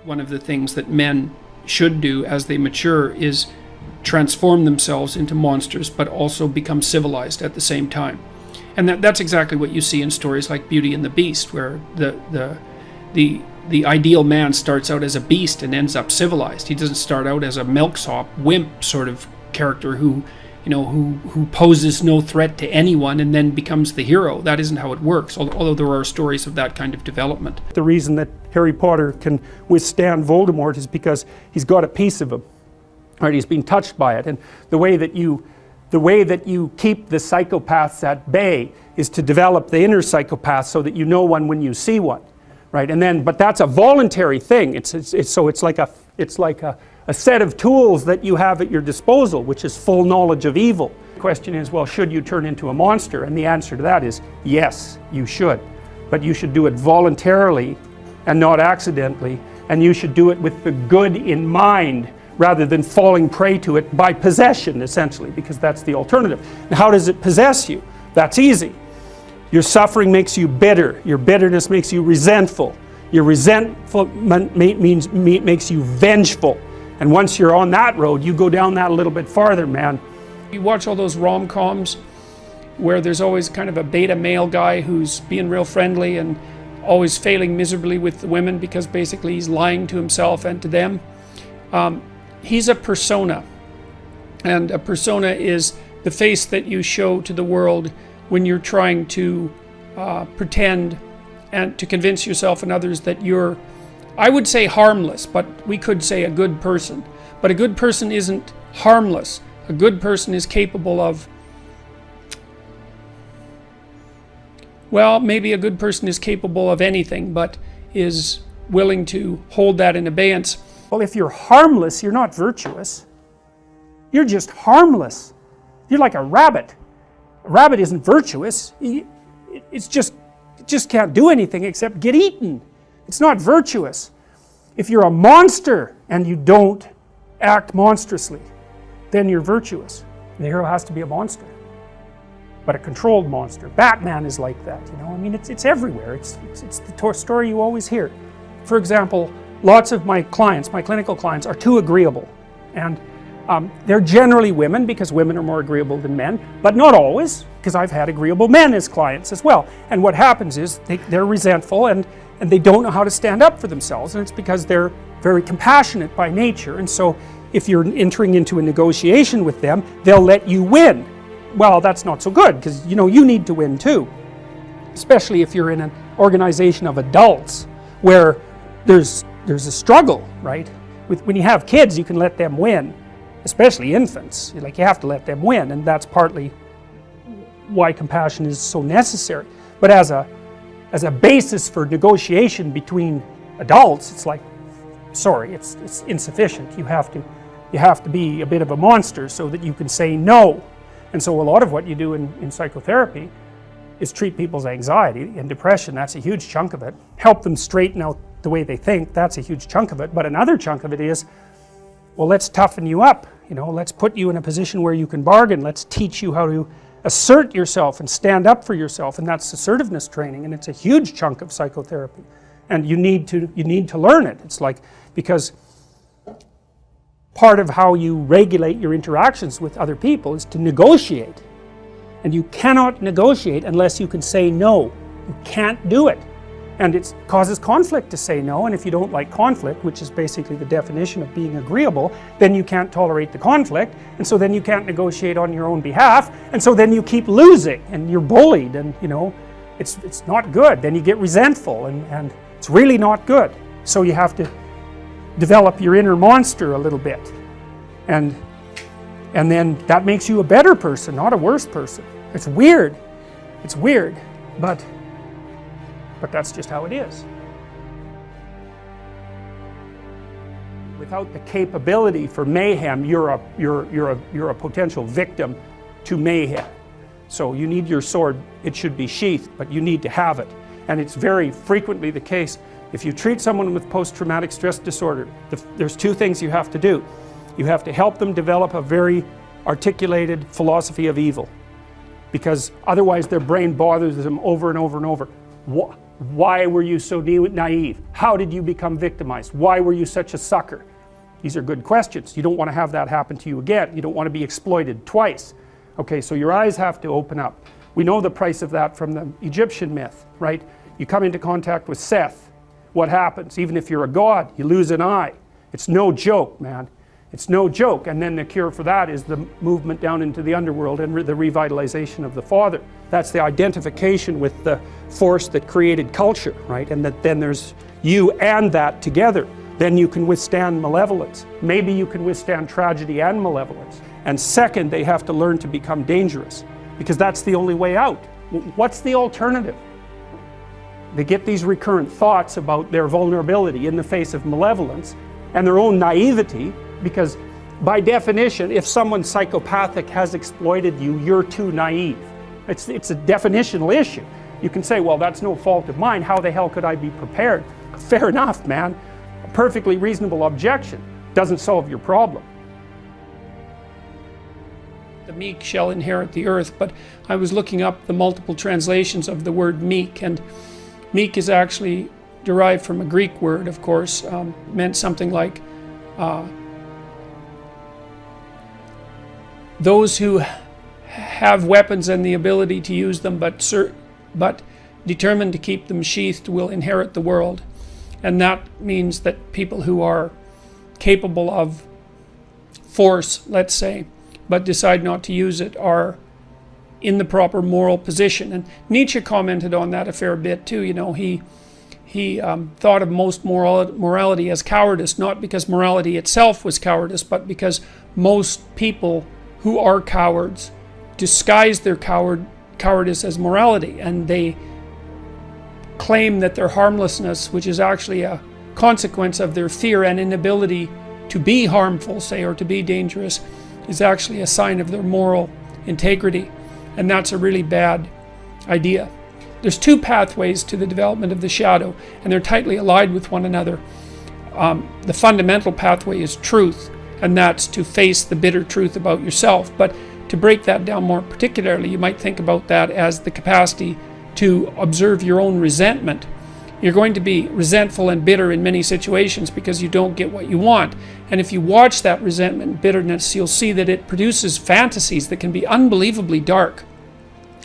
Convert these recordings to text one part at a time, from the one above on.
One of the things that men should do as they mature is transform themselves into monsters, but also become civilized at the same time. And that's exactly what you see in stories like Beauty and the Beast, where the ideal man starts out as a beast and ends up civilized. He doesn't start out as a milksop, wimp sort of character who poses no threat to anyone and then becomes the hero. That isn't how it works, although there are stories of that kind of development. The reason that Harry Potter can withstand Voldemort is because he's got a piece of him, right? He's been touched by it, and the way that you keep the psychopaths at bay is to develop the inner psychopath so that you know one when you see one, right? And then, but that's a voluntary thing. It's like a set of tools that you have at your disposal, which is full knowledge of evil. The question is, well, should you turn into a monster? And the answer to that is yes, you should. But you should do it voluntarily and not accidentally, and you should do it with the good in mind rather than falling prey to it by possession, essentially, because that's the alternative. And how does it possess you? That's easy. Your suffering makes you bitter. Your bitterness makes you resentful. Your resentment makes you vengeful. And once you're on that road, you go down that a little bit farther, man. You watch all those rom-coms where there's always kind of a beta male guy who's being real friendly and always failing miserably with the women because basically he's lying to himself and to them. He's a persona. And a persona is the face that you show to the world when you're trying to pretend and to convince yourself and others that you're, I would say harmless, but we could say a good person. But a good person isn't harmless. A good person is capable of, well, maybe a good person is capable of anything, but is willing to hold that in abeyance. Well, if you're harmless, you're not virtuous. You're just harmless. You're like a rabbit. A rabbit isn't virtuous. It just can't do anything except get eaten. It's not virtuous. If you're a monster and you don't act monstrously, then you're virtuous. The hero has to be a monster, but a controlled monster. Batman is like that, you know. I mean, it's everywhere. It's the story you always hear. For example, lots of my clients, my clinical clients, are too agreeable, and they're generally women because women are more agreeable than men, but not always, because I've had agreeable men as clients as well. And what happens is they're resentful and they don't know how to stand up for themselves, and it's because they're very compassionate by nature. And so if you're entering into a negotiation with them, they'll let you win. Well, that's not so good, because you know you need to win too, especially if you're in an organization of adults where there's a struggle, right? When you have kids, you can let them win, especially infants. Like, you have to let them win, and that's partly why compassion is so necessary. But as a basis for negotiation between adults, it's like, sorry, it's insufficient. You have to be a bit of a monster so that you can say no. And so a lot of what you do in psychotherapy is treat people's anxiety and depression. That's a huge chunk of it. Help them straighten out the way they think. That's a huge chunk of it. But another chunk of it is, well, let's toughen you up. You know, let's put you in a position where you can bargain. Let's teach you how to assert yourself and stand up for yourself, and that's assertiveness training, and it's a huge chunk of psychotherapy. And you need to learn it. It's like, because part of how you regulate your interactions with other people is to negotiate. And you cannot negotiate unless you can say no. You can't do it. And it causes conflict to say no, and if you don't like conflict, which is basically the definition of being agreeable, then you can't tolerate the conflict, and so then you can't negotiate on your own behalf, and so then you keep losing, and you're bullied, and you know, it's not good. Then you get resentful, and it's really not good. So you have to develop your inner monster a little bit, and then that makes you a better person, not a worse person. It's weird, but that's just how it is. Without the capability for mayhem, you're a potential victim to mayhem. So you need your sword. It should be sheathed, but you need to have it. And it's very frequently the case. If you treat someone with post-traumatic stress disorder, there's two things you have to do. You have to help them develop a very articulated philosophy of evil, because otherwise their brain bothers them over and over and over. Why were you so naive? How did you become victimized? Why were you such a sucker? These are good questions. You don't want to have that happen to you again. You don't want to be exploited twice. Okay, so your eyes have to open up. We know the price of that from the Egyptian myth, right? You come into contact with Seth. What happens? Even if you're a god, you lose an eye. It's no joke, man. It's no joke. And then the cure for that is the movement down into the underworld and the revitalization of the Father. That's the identification with the force that created culture, right? And that then there's you and that together. Then you can withstand malevolence. Maybe you can withstand tragedy and malevolence. And second, they have to learn to become dangerous, because that's the only way out. What's the alternative? They get these recurrent thoughts about their vulnerability in the face of malevolence and their own naivety, because by definition, if someone psychopathic has exploited you, you're too naive. It's a definitional issue. You can say, well, that's no fault of mine. How the hell could I be prepared? Fair enough, man. A perfectly reasonable objection. Doesn't solve your problem. The meek shall inherit the earth, but I was looking up the multiple translations of the word meek, and meek is actually derived from a Greek word, of course, meant something like those who have weapons and the ability to use them, but determined to keep them sheathed, will inherit the world. And that means that people who are capable of force, let's say, but decide not to use it, are in the proper moral position. And Nietzsche commented on that a fair bit too. You know, he thought of most morality as cowardice, not because morality itself was cowardice, but because most people who are cowards disguise their cowardice as morality, and they claim that their harmlessness, which is actually a consequence of their fear and inability to be harmful, say, or to be dangerous, is actually a sign of their moral integrity. And that's a really bad idea. There's two pathways to the development of the shadow, and they're tightly allied with one another. The fundamental pathway is truth, and that's to face the bitter truth about yourself. But to break that down more particularly, you might think about that as the capacity to observe your own resentment. You're going to be resentful and bitter in many situations because you don't get what you want. And if you watch that resentment and bitterness, you'll see that it produces fantasies that can be unbelievably dark.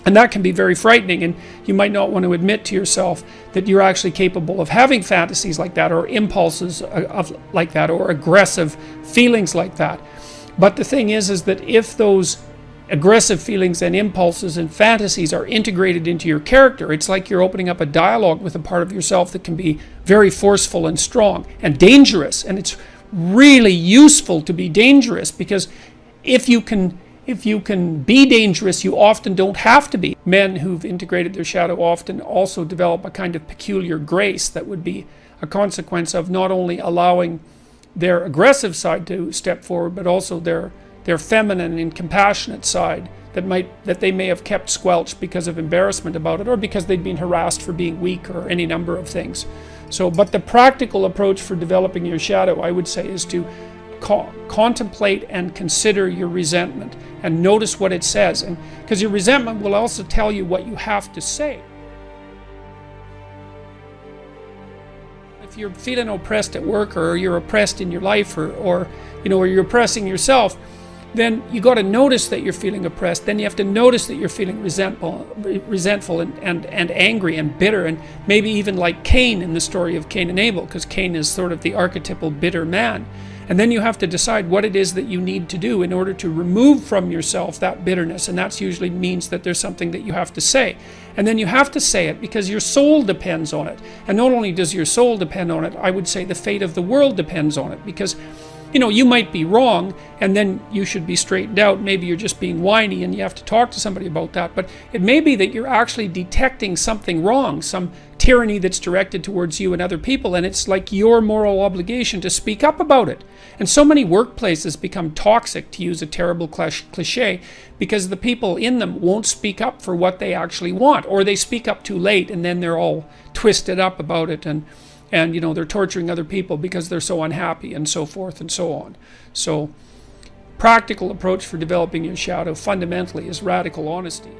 And that can be very frightening, and you might not want to admit to yourself that you're actually capable of having fantasies like that, or impulses like that, or aggressive feelings like that. But the thing is that if those aggressive feelings and impulses and fantasies are integrated into your character, it's like you're opening up a dialogue with a part of yourself that can be very forceful and strong and dangerous. And it's really useful to be dangerous, because if you can be dangerous, you often don't have to be. Men who've integrated their shadow often also develop a kind of peculiar grace that would be a consequence of not only allowing their aggressive side to step forward, but also their feminine and compassionate side that they may have kept squelched because of embarrassment about it, or because they'd been harassed for being weak, or any number of things. But the practical approach for developing your shadow, I would say, is to contemplate and consider your resentment and notice what it says, and because your resentment will also tell you what you have to say. If you're feeling oppressed at work, or you're oppressed in your life, or you're oppressing yourself, then you got to notice that you're feeling oppressed. Then you have to notice that you're feeling resentful and angry and bitter, and maybe even like Cain in the story of Cain and Abel, because Cain is sort of the archetypal bitter man. And then you have to decide what it is that you need to do in order to remove from yourself that bitterness. And that usually means that there's something that you have to say. And then you have to say it because your soul depends on it. And not only does your soul depend on it, I would say the fate of the world depends on it. Because, you might be wrong, and then you should be straightened out. Maybe you're just being whiny and you have to talk to somebody about that. But it may be that you're actually detecting something wrong, some tyranny that's directed towards you and other people, and it's like your moral obligation to speak up about it. And so many workplaces become toxic, to use a terrible cliche, because the people in them won't speak up for what they actually want, or they speak up too late, and then they're all twisted up about it, and they're torturing other people because they're so unhappy, and so forth and so on. So, practical approach for developing your shadow fundamentally is radical honesty.